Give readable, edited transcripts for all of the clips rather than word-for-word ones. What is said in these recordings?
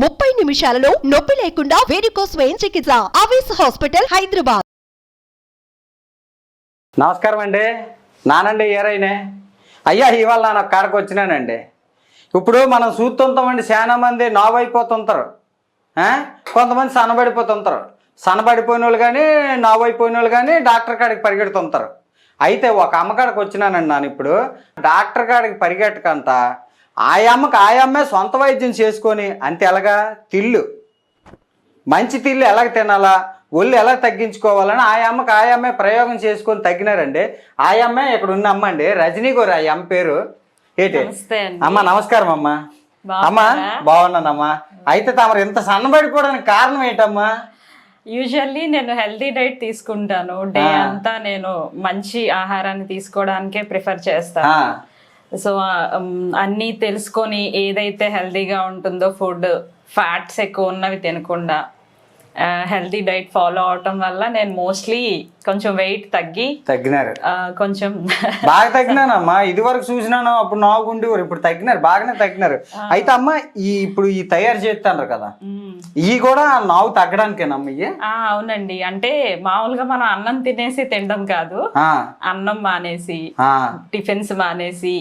30 నిమిషాలలో నొప్పి లేకుండా వేడికోస్ వెయిన్ చికిత్స. ఆవేశ హాస్పిటల్, హైదరాబాద్. నమస్కారం అండి. నానండి ఏరైనే అయ్యా, ఇవాళ నేను కాడకు వచ్చినానండి. ఇప్పుడు మనం చూస్తుంటామండి, చాలా మంది నావైపోతుంటారు, కొంతమంది సన్నబడిపోతుంటారు. సన్నబడిపోయిన వాళ్ళు కానీ నావైపోయిన వాళ్ళు కానీ డాక్టర్ కాడికి పరిగెడుతుంటారు. అయితే ఒక అమ్మకాడికి వచ్చినానండి నేను. ఇప్పుడు డాక్టర్ కాడికి పరిగెట్టకంత ఆయమ్మే సొంత వైద్యం చేసుకొని అంతే. ఎలాగా తిల్లు మంచి తిల్లు ఎలాగ తినాలా, ఒళ్ళు ఎలా తగ్గించుకోవాలని ఆయమ్మే ప్రయోగం చేసుకొని తగ్గినారండి. ఆయమ్మే ఇక్కడ ఉన్న అమ్మ అండి, రజనీ గారు. ఆ అమ్మ పేరు ఏంటి? అమ్మ నమస్కారం అమ్మా. అమ్మా బాగున్నానమ్మా. అయితే తమరు ఇంత సన్నబడిపోవడానికి కారణం ఏంటమ్మా? యూజువల్లీ నేను హెల్తీ డైట్ తీసుకుంటాను. డే అంతా నేను మంచి ఆహారాన్ని తీసుకోవడానికే ప్రిఫర్ చేస్తాను. సో అన్నీ తెలుసుకొని ఏదైతే హెల్తీగా ఉంటుందో ఫుడ్, ఫ్యాట్స్ ఎక్కువ ఉన్నవి తినకుండా హెల్తీ డైట్ ఫాలో అవటం వల్ల నేను మోస్ట్లీ కొంచెం వెయిట్ తగ్గినారు. కొంచెం బాగా తగ్గినానమ్మా. ఇది వరకు చూసినాను, అప్పుడు నాగుండేవారు, ఇప్పుడు తగ్గినారు, బాగానే తగ్గినారు. అయితే అమ్మ ఇప్పుడు ఈ తయారు చేస్తున్నారు కదా, ఇవి కూడా నావు తగ్గడానికేనమ్మా? ఇవి అవునండి. అంటే మామూలుగా మనం అన్నం తినేసి తినడం కాదు, అన్నం మానేసి టిఫిన్స్ మానేసి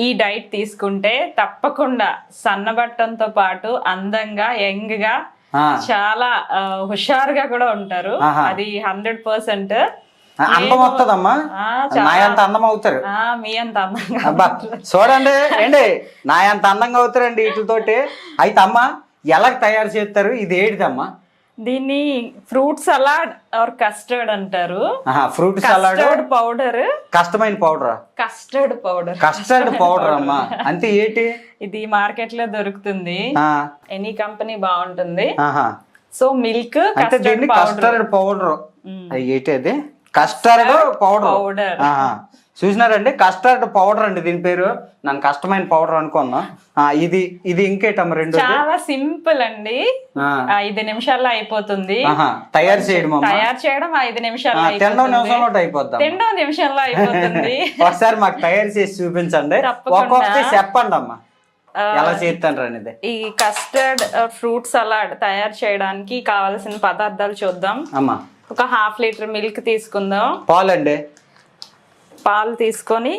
ఈ డైట్ తీసుకుంటే తప్పకుండా సన్నబట్టంతో పాటు అందంగా, యంగ్ గా, చాలా హుషారుగా కూడా ఉంటారు. అది 100%. అందం వస్తుందమ్మా. నా అంత అందం అవుతారు, మీ అంత అందంగా చూడండి. ఏంటి నా అంత అందంగా అవుతారండి వీటితోటి. అయితే అమ్మ ఎలా తయారు చేస్తారు? ఇది ఏంటిదమ్మా? దీన్ని ఫ్రూట్ సలాడ్ ఆర్ కస్టర్డ్ అంటారు. ఫ్రూట్ సలాడ్ పౌడర్, కష్టమైన పౌడర్, కస్టర్డ్ పౌడర్ అమ్మా. అంటే ఏంటి? ఇది మార్కెట్ లో దొరుకుతుంది, ఎనీ కంపెనీ బాగుంటుంది. So milk custard powder. ఏంటి అది? Custard powder. చూసినారండి, కస్టర్డ్ పౌడర్ అండి దీని పేరు. నన్ను కష్టమైన పౌడర్ అనుకున్నా. ఇది ఇంకేటమ్మ? రెండు చాలా సింపుల్ అండి, 5 నిమిషాల్లో అయిపోతుంది తయారు చేయడం. 5 నిమిషాల్లో, 10 నిమిషాల్లో అయిపోతుంది. ఒకసారి మాకు తయారు చేసి చూపించండి, ఒక్కొక్కటి చెప్పండి అమ్మా ఎలా చేస్తాను అనేది. ఈ కస్టర్డ్ ఫ్రూట్ సలాడ్ తయారు చేయడానికి కావాల్సిన పదార్థాలు చూద్దాం అమ్మా. ఒక 1/2 లీటర్ మిల్క్ తీసుకుందాం. పాలండి. పాలు తీసుకొని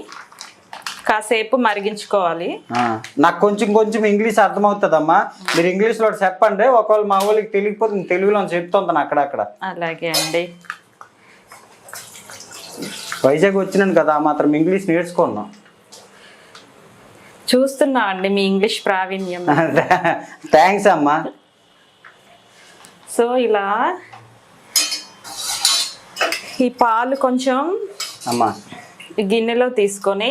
కాసేపు మరిగించుకోవాలి. నాకు కొంచెం ఇంగ్లీష్ అర్థమవుతుందమ్మా, మీరు ఇంగ్లీష్ లో చెప్పండి. ఒకవేళ మా వాళ్ళకి తెలియకపోతే తెలుగులో చెప్తుంటాను అక్కడక్కడ. అలాగే అండి. వైజాగ్ వచ్చినాను కదా, మాత్రం ఇంగ్లీష్ నేర్చుకున్నాం. చూస్తున్నా అండి మీ ఇంగ్లీష్ ప్రావీణ్యం. థ్యాంక్స్ అమ్మా. సో ఇలా ఈ పాలు కొంచెం అమ్మా గిన్నెలో తీసుకొని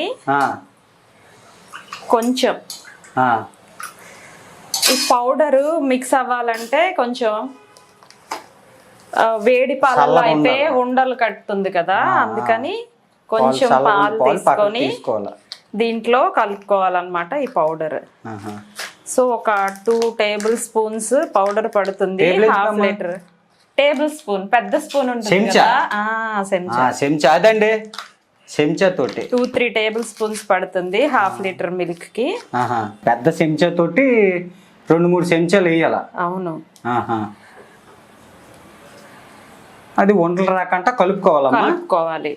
కొంచెం ఈ పౌడరు మిక్స్ అవ్వాలంటే కొంచెం వేడి పాలలో అయితే ఉండలు కట్టుతుంది కదా, అందుకని కొంచెం పాలు తీసుకొని దీంట్లో కలుపుకోవాలన్నమాట ఈ పౌడర్. సో ఒక 2 టేబుల్ స్పూన్స్ పౌడర్ పడుతుంది. 1/2 లీటర్ టేబుల్ స్పూన్, పెద్ద స్పూన్ ఉంటుంది కదా, చెంచా అదండి, చెంచా తోటి 2-3 టేబుల్ స్పూన్స్ పడుతుంది 1/2 లీటర్ మిల్క్ కి. పెద్ద చెంచా తోటి 2-3 చెంచాలు వేయాల. అవును. అది వంటలు రాకంట కలుపుకోవాలి.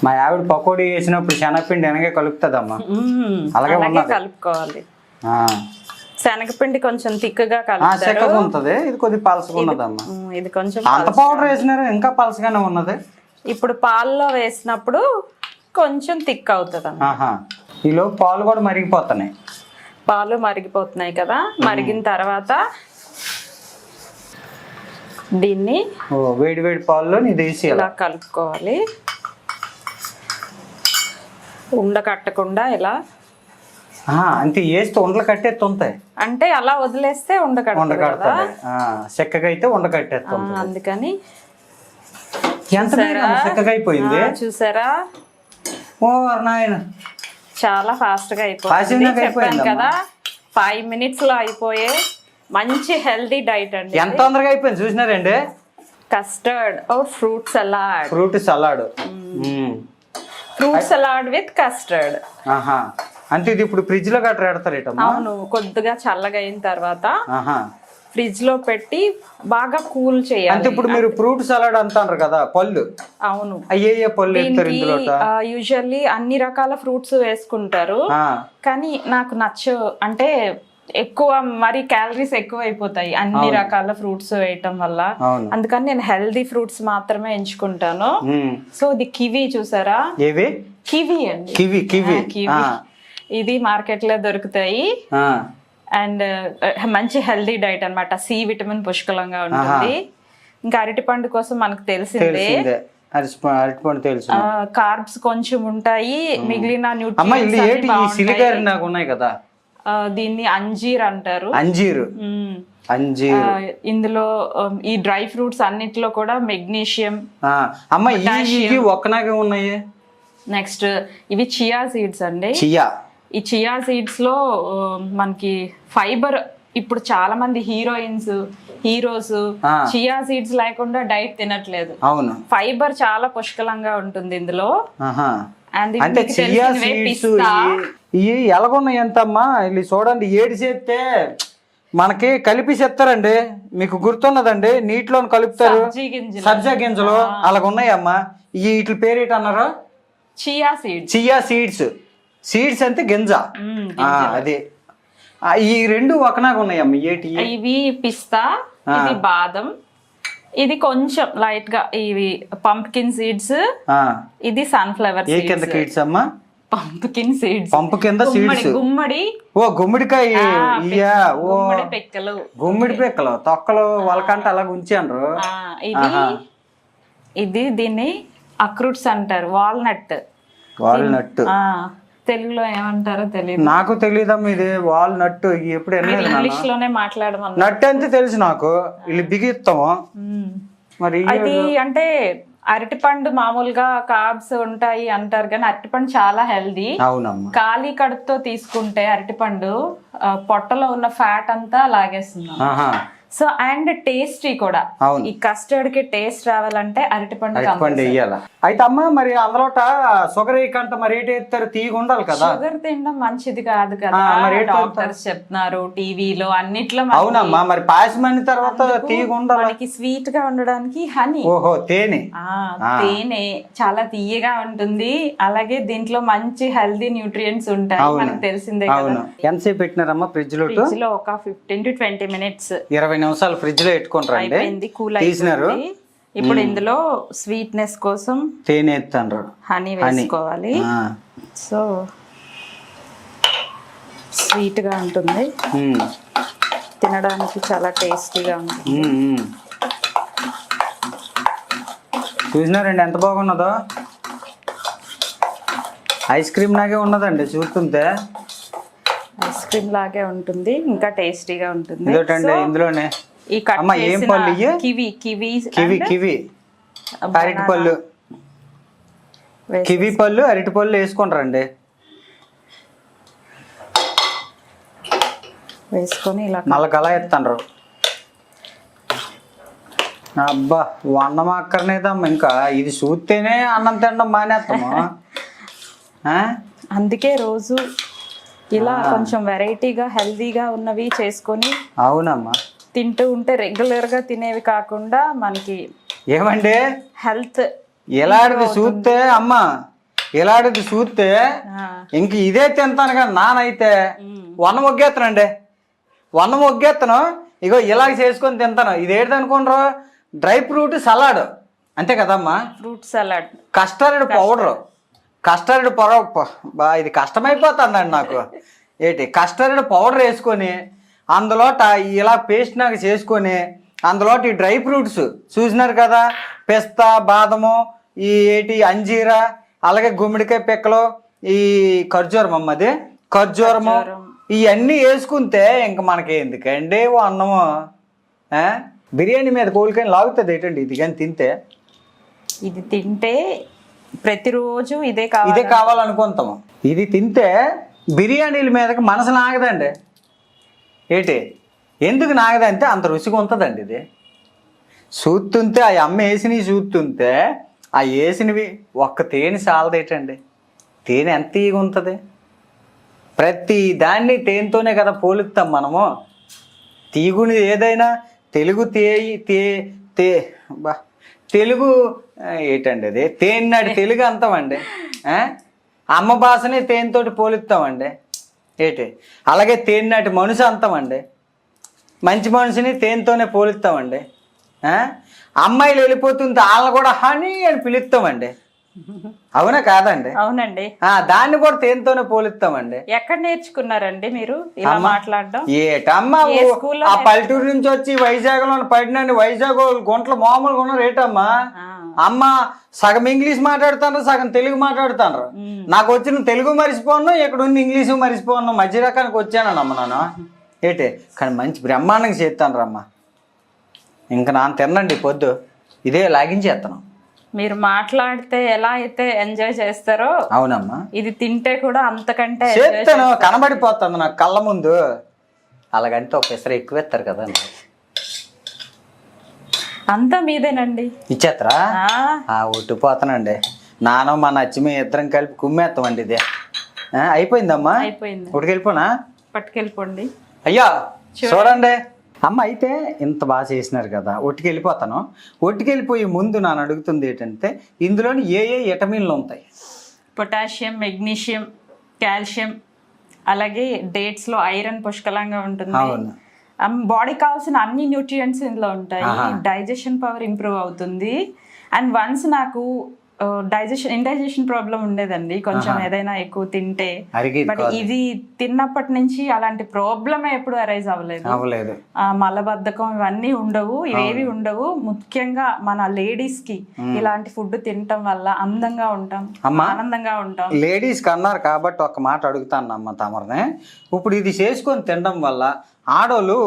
మా ఆవిడ పకోడీ వేసినప్పుడు శనగపిండి వెనకే కలుపుతుందమ్మా, అలాగే కలుపుకోవాలి. శనగపిండి కొంచెం తిక్కుగా ఉంటది, ఇది కొద్దిగా పలసగా ఉన్నదమ్మా. ఇది కొంచెం అంత పౌడర్ వేసినారు, ఇంకా పలసగానే ఉన్నది. ఇప్పుడు పాలలో వేసినప్పుడు కొంచెం థిక్ అవుతుంది అన్నమాట. ఈలో పాలు కూడా మరిగిపోతున్నాయి. పాలు మరిగిపోతున్నాయి కదా, మరిగిన తర్వాత దీన్ని వేడి పాలలో ఇలా కలుపుకోవాలి. ఉండకట్టకుండా ఇలా అంతే వేస్తే ఉండలు కట్టేస్తుంటాయి. అంటే అలా వదిలేస్తే ఉండకట్టదు, చెక్కగా అయితే ఉండకట్టేస్తాం. అందుకని చక్కగా అయిపోయింది. చూసారా, ఓ నాయన చాలా ఫాస్ట్ గా అయిపోయింది. చెప్పాను కదా 5 minutes లో అయిపోయే మంచి హెల్దీ డైట్ అండి. ఎంత తొందరగా అయిపోయింది చూసినారండి. Custard or fruit salad. Fruit salad with custard. అంటే ఇది ఇప్పుడు ఫ్రిడ్జ్ లో గట్రా పెడతారేటమ్మా? అవును, కొద్దిగా చల్లగా అయిన తర్వాత ఆహా. ఫ్రిడ్జ్ లో పెట్టి బాగా కూల్ చేయాలి. అంటే ఇప్పుడు మీరు ఫ్రూట్ సలాడ్ అంటారు కదా, పళ్ళు. అవును, అయ్యే పళ్ళు వేస్తారు ఇందులో? యూజువల్లీ అన్ని రకాల ఫ్రూట్స్ వేసుకుంటారు, కానీ నాకు అంటే ఎక్కువ మరి క్యాలరీస్ ఎక్కువ అయిపోతాయి అన్ని రకాల ఫ్రూట్స్ వేయటం వల్ల. అందుకని నేను హెల్దీ ఫ్రూట్స్ మాత్రమే ఎంచుకుంటాను. సో ఇది కివి చూసారా? ఏవి? కివి అండి. కివి ఇది మార్కెట్ లో దొరుకుతాయి. అండ్ మంచి హెల్దీ డైట్ అన్నమాట. సి విటమిన్ పుష్కలంగా ఉంటుంది. ఇంకా అరటిపండు కోసం మనకు తెలిసిందే, అరటిపండు తెలుసు. కార్బ్స్ కొంచెం ఉంటాయి, మిగిలిన న్యూట్రియంట్స్ ఉన్నాయి కదా. దీన్ని అంజీర్ అంటారు. అంజీరు. ఇందులో ఈ డ్రై ఫ్రూట్స్ అన్నిట్లో కూడా మెగ్నీషియం, ఒక్కనాగే ఉన్నాయి. నెక్స్ట్ ఇవి చియా సీడ్స్ అండి. ఈ చియా సీడ్స్ లో మనకి ఫైబర్, ఇప్పుడు చాలా మంది హీరోస్ చియా సీడ్స్ లేకుండా డైట్ తినట్లేదు. అవును, ఫైబర్ చాలా పుష్కలంగా ఉంటుంది ఇందులో. అంటే చియా సీడ్స్ ఇవి ఎలాగున్నాయి ఎంతమ్మా? ಇಲ್ಲಿ చూడండి, ఏడు చేస్తే మనకి కలిపి చెప్తారండి. మీకు గుర్తున్నదండి, నీటిలో కలుపుతారు సబ్జా గింజలు, అలాగున్నాయమ్మా. వీటి పేరు ఏంటన్నారు? Chia seeds. సీడ్స్ అంటే గింజ. అదే ఈ రెండు ఒకనాగా ఉన్నాయమ్మా. ఇవి పిస్తా, ఇది బాదం, ఇది కొంచెం లైట్ గా ఇవి పంప్కిన్ సీడ్స్, ఇది సన్ఫ్లవర్ సీడ్స్ అమ్మా. పంప్కిన్ సీడ్స్, పంపు కింద సీడ్స్. గుమ్మడి, గుమ్మడికాయ, పెక్కలు, గుమ్మిడి పెక్కలు, తొక్కలు వాళ్ళకంటే అలా ఉంచారు. ఇది దీన్ని అక్రూట్స్ అంటారు. వాల్నట్. తెలుగులో ఏమంటారో తెలియదు నాకు. తెలియదమ్మా ఇది వాల్నట్. ఎప్పుడు ఇంగ్లీష్ లోనే మాట్లాడమన్నా. నట్ అంటే తెలుసు నాకు, వీళ్ళు బిగిస్తాము. మరి అది అంటే అరటిపండు మామూలుగా కార్బ్స్ ఉంటాయి అంటారు, కానీ అరటిపండు చాలా హెల్దీ. అవునమ్మా. ఖాళీ కడుపుతో తీసుకుంటే అరటిపండు పొట్టలో ఉన్న ఫ్యాట్ అంతా లాగేస్తుంది. సో అండ్ టేస్టీ కూడా. ఈ కస్టర్డ్ కి టేస్ట్ రావాలంటే అరిటిపండు వేయాలి. అయితే అమ్మ మరి అందులో షుగర్ వేయకంట మరి ఏంటి వేస్తారు? తీగ ఉండాలి కదా. షుగర్ తినడం మంచిది కాదు కదా, డాక్టర్స్ చెప్తున్నారు టీవీలో అన్నిట్లో. అవునమ్మా, మరి పాయసం అయిన తర్వాత తీగ ఉండాలి. మనకి స్వీట్ గా ఉండడానికి హనీ. ఓహో, తేనె. తేనె చాలా తీయగా ఉంటుంది. అలాగే దీంట్లో మంచి హెల్దీ న్యూట్రియంట్స్ ఉంటాయి, మనకు తెలిసిందే కదా. ఎంతసేపు పెట్టినారమ్మా ఫ్రిడ్జ్ లో? ఒక 15 to 20 minutes. 20 నిమిషాలు ఫ్రిడ్జ్ లో పెట్టుకుంటారండి. తీసినారు. ఇప్పుడు ఇందులో స్వీట్నెస్ కోసం తేనె ఎత్తారు, హనీ వేసుకోవాలి. సో స్వీట్ గా ఉంటుంది, తినడానికి చాలా టేస్టీగా ఉంటుంది. చూసినారండి ఎంత బాగున్నదో? ఐస్ క్రీమ్ లాగే ఉన్నదండి చూస్తుంటే. ఐస్ క్రీమ్ లాగే ఉంటుంది, ఇంకా టేస్టీగా ఉంటుంది. ఇందులోనే ఈ ఏం పళ్ళు? కివి అరటి పళ్ళు. కివి పళ్ళు, అరటి పళ్ళు వేసుకుంటారండి. వేసుకొని ఇలా మళ్ళీ కళ ఎత్తారు. అబ్బా, అన్నం అక్కర్నేదమ్మా. ఇంకా ఇది చూస్తేనే అన్నం తినడం మానేస్తాము. అందుకే రోజు ఇలా కొంచెం వెరైటీగా హెల్దీగా ఉన్నవి చేసుకొని అవునమ్మా తింటూ ఉంటే రెగ్యులర్ గా తినేవి కాకుండా మనకి ఏమండి హెల్త్. ఇలాంటిది చూస్తే అమ్మ, ఇలాంటిది చూస్తే ఇంక ఇదే తింటాను కానీ నానైతే వన్నం మొగ్గేస్తానండి. వన్నం మొగ్గేస్తాను. ఇగో ఇలాగ చేసుకొని తింటాను. ఇది ఏంటి అనుకుంటారు? డ్రై ఫ్రూట్ సలాడ్ అంతే కదమ్మా. Fruit salad, custard powder. Custard బా ఇది కష్టమైపోతుందండి నాకు. ఏంటి కస్టర్డ్ పౌడర్ వేసుకొని అందులో ఇలా పేస్ట్ నాకు చేసుకొని అందులో ఈ డ్రై ఫ్రూట్స్ చూసినారు కదా, పిస్తా, బాదము, ఈ అంజీరా, అలాగే గుమ్మడికాయ పిక్కలు, ఈ ఖర్జూరం అమ్మది ఖర్జూరము, ఇవన్నీ వేసుకుంటే ఇంక మనకి ఎందుకండి అన్నము. బిర్యానీ మీద కోలికని లాగుతుంది ఏంటండి ఇది కానీ తింటే. ఇది తింటే ప్రతిరోజు ఇదే కావాలనుకుంటాము. ఇది తింటే బిర్యానీల మీదకి మనసు నాగదండి. ఏంటి ఎందుకు నాగదంటే అంత రుచిగా ఉంటుందండి. ఇది చూస్తుంటే ఆ అమ్మ వేసినవి చూస్తుంటే ఆ వేసినవి ఒక్క తేనె చాలదేటండి. తేనె ఎంత ఈగ ఉంటుంది. ప్రతి దాన్ని తేనెతోనే కదా పోలుస్తాం మనము. తీగుని ఏదైనా తెలుగు తెలుగు ఏంటండి అది తేనెనాటి తెలుగు అంతామండి. అమ్మ భాషని తేనెతోటి పోలుస్తామండి ఏంటి. అలాగే తేనెనాటి మనిషి అంతామండి. మంచి మనిషిని తేనెతోనే పోలుస్తామండి. అమ్మాయిలు వెళ్ళిపోతుంది వాళ్ళని కూడా హనీ అని పిలుస్తామండి. అవునా కాదండి? అవునండి. దాన్ని కూడా తేనెతోనే పోలుస్తామండి. ఎక్కడ నేర్చుకున్నారండి మీరు ఇలా మాట్లాడడం? ఏటమ్మా ఆ పల్లెటూరు నుంచి వచ్చి వైజాగ్ లో పడినండి. వైజాగ్ గుంటలు మామూలుగా ఉన్నారు ఏటమ్మా. అమ్మ సగం ఇంగ్లీష్ మాట్లాడుతాను, సగం తెలుగు మాట్లాడుతాను. నాకు వచ్చిన తెలుగు మరిచిపోను, ఇక్కడ ఉన్న ఇంగ్లీషు మరిచిపోను. మధ్య రకానికి వచ్చానండి అమ్మ నాన్న ఏటే. కానీ మంచి బ్రహ్మాండంగా చేస్తాను రమ్మ. ఇంకా నాన్న తినండి పొద్దు ఇదే లాగించేస్తాను. మీరు మాట్లాడితే ఎలా అయితే ఎంజాయ్ చేస్తారో అవునమ్మా ఇది తింటే కూడా అంతకంటే చేస్తాను. కనబడిపోతుంది నాకు కళ్ళ ముందు. అలాగంటే ఒక ఇసరు ఎక్కువ ఇస్తారు కదా. అంతా మీదేనండి. ఇచ్చేస్తారా? ఒట్టిపోతానండి. నాన్న మా నచ్చిమి ఇద్దరం కలిపి కుమ్మేస్తామండి. ఇదే అయిపోయిందమ్మా. అయిపోయింది. ఉడికెళ్ళిపోనా? పట్టుకెళ్ళిపోండి. అయ్యా చూడండి అమ్మ. అయితే ఇంత బాగా చేసినారు కదా, ఒట్టుకెళ్ళిపోతాను. ఒట్టుకెళ్ళిపోయి ముందు నన్ను అడుగుతుంది ఏంటంటే ఇందులోని ఏ విటమిన్లు ఉంటాయి? పొటాషియం, మెగ్నీషియం, కాల్షియం, అలాగే డేట్స్లో ఐరన్ పుష్కలంగా ఉంటుంది. బాడీకి కావాల్సిన అన్ని న్యూట్రియంట్స్ ఇందులో ఉంటాయి. డైజెషన్ పవర్ ఇంప్రూవ్ అవుతుంది. అండ్ వన్స్ నాకు ఇండైజెషన్ ప్రాబ్లం ఉండేదండి కొంచెం, ఏదైనా ఎక్కువ తింటే. బట్ ఇది తిన్నప్పటి నుంచి అలాంటి ప్రాబ్లమే ఎప్పుడు అరైజ్ అవ్వలేదు. మలబద్ధకం ఇవన్నీ ఉండవు, ఇవేవి ఉండవు. ముఖ్యంగా మన లేడీస్ కి ఇలాంటి ఫుడ్ తినటం వల్ల అందంగా ఉంటాం, ఆనందంగా ఉంటాం. లేడీస్ కి అన్నారు కాబట్టి ఒక మాట అడుగుతాను అమ్మ తమరినే. ఇప్పుడు ఇది చేసుకొని తినడం వల్ల ఆడోళ్ళు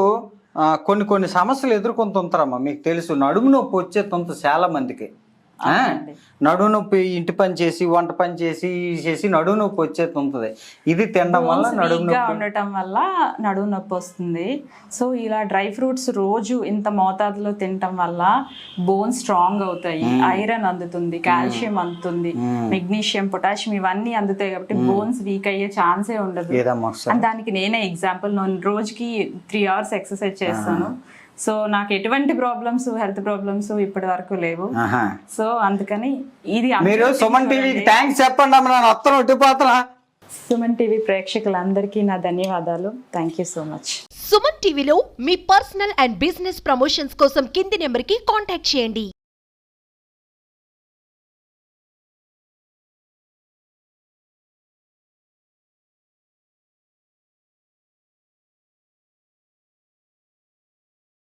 కొన్ని సమస్యలు ఎదుర్కొంటుంటారమ్మా. మీకు తెలుసు, నడుము నొప్పి వచ్చేంత చాలా మందికి. నడుము నొప్పి ఇంటి పని చేసి వంట పని చేసి నడుము నొప్పి వచ్చేది ఉంటుంది. ఇది తినడం వల్ల నడుము నొప్పి ఉండటం వల్ల నడుము నొప్పి వస్తుంది. సో ఇలా డ్రై ఫ్రూట్స్ రోజు ఇంత మోతాదులో తినటం వల్ల బోన్స్ స్ట్రాంగ్ అవుతాయి, ఐరన్ అందుతుంది, కాల్షియం అందుతుంది, మెగ్నీషియం, పొటాషియం ఇవన్నీ అందుతాయి. కాబట్టి బోన్స్ వీక్ అయ్యే ఛాన్సే ఉండదు. దానికి నేనే ఎగ్జాంపుల్. నేను రోజుకి 3 hours ఎక్సర్సైజ్ చేస్తాను. సో నాకు ఎటువంటి ప్రాబ్లమ్స్, హెల్త్ ప్రాబ్లమ్స్ ఇప్పటి వరకు లేవు. సో అందుకని ఇది మీరు సుమన్ టీవీకి థాంక్స్ చెప్పండి అమ్మ. నేను అత్తను ఒట్టిపోతున్నా. సుమన్ టీవీ ప్రేక్షకులందరికీ నా ధన్యవాదాలు. Thank you so much. Suman టీవీలో మీ పర్సనల్ అండ్ బిజినెస్ ప్రమోషన్స్ కోసం కింది నెంబర్కి కాంటాక్ట్ చేయండి.